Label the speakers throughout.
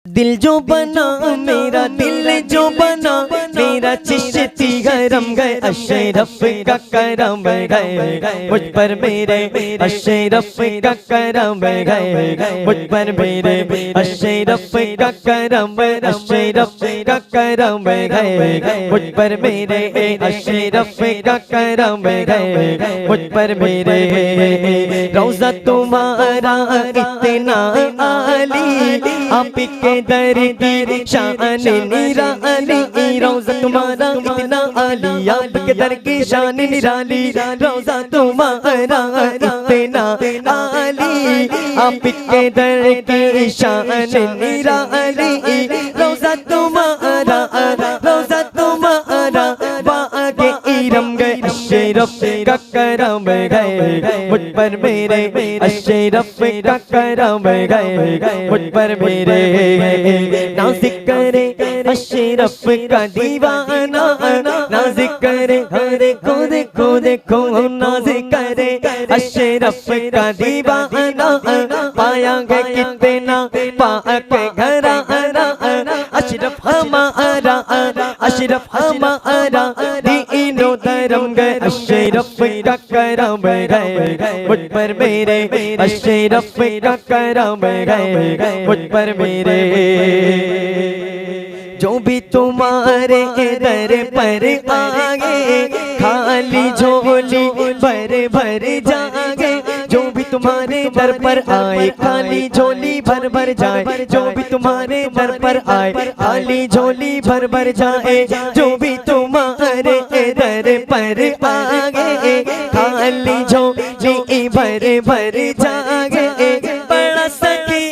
Speaker 1: दिल जो बना मेरा दिल जो बना मेरा चिश्ती गरम गए अशरफ का करम गए मुझ पर मेरे अशरफ का करम गए मुझ पर मेरे अशरफ का करम अशरफ का करम गए मुझ पर मेरे अशरफ का करम गए मुझ पर मेरे रोज़ा तुम्हारा इतना आली आप के दर की शान निराली रोज़ा तुम्हारा इतना आली आपके दर की शान निराली रोज़ा तुम्हारा इतना आली आपके दर की शान निराली रोज़ा तुम्हारा बागे इरम गए अशरफ का करम गए मुझ पर मेरे अशरफ का करम गए मुझ पर मेरे नाज़िक करे अशरफ का दीवाना नाज़िक करे देखो देखो देखो नाज़िक करे अशरफ का दीवाना पाया गए कितना पाक घराना अशरफ हमारा अशरफ हमारा दीनो धर्म गए अशरफ का करम गए मुझ पर मेरे अशरफ का करम गए मुझ पर मेरे जो भी तुम्हारे दर पर आगे खाली झोली भर भर जागे जो भी तुम्हारे दर पर आए खाली झोली भर भर जाए जो भी तुम्हारे दर पर आए खाली झोली भर भर जाए जो भी तुम्हारे दर पर आगे खाली झोली भर भर जागे बड़ा सखी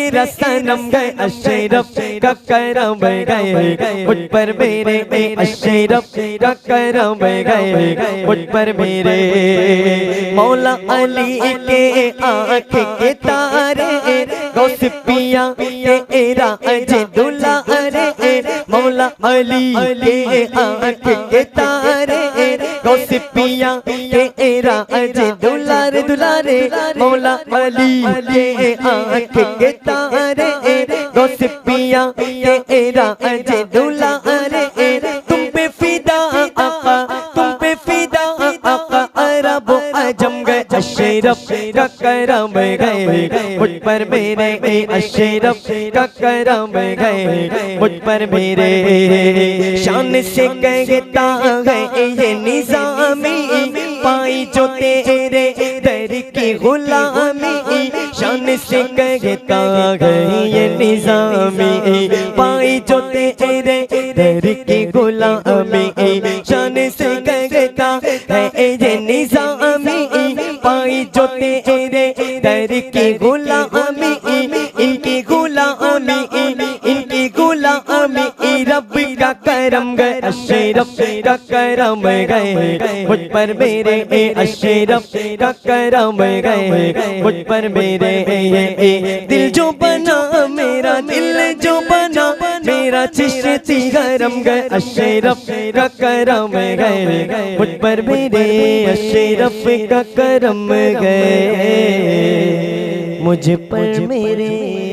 Speaker 1: मेरा सनम गए अशरफ का करम गए मुझ पर मेरे अशरफ का करम गए मुझ पर मेरे मौला अली के आँख के तारे गौसिपिया तेरा अजय दुलारे मौला अली के आँख के तारे गौसिपिया तेरा अजय दुलारे दुलारे मौला अली के आँख के तारे गौसिपिया तेरा अजय दुलारे तुम पे फिदा आका तुम पे फिदा आका अरब अजम गए अशरफ का करम गए मुझ पर मेरे अशरफ का करम गए मुझ पर मेरे शान से कहता है ये निज़ामी पाई जो तेरे दर की गुलामी शान से कहता है ये निज़ामी पाई जो तेरे दर की गुलामी शान से कहता है ये निज़ामी पाई जो तेरे दर की गुलामी इनकी गुलामी इनकी गुलामी रब का करम गए अशरफ का करम गए मुझ पर मेरे अशरफ का करम गए मुझ पर मेरे दिल जो बना मेरा दिल जो बना मेरा चिश्ती गरम गए अशरफ का करम गए मुझ पर मेरे अशरफ का करम गए मुझ पर मेरे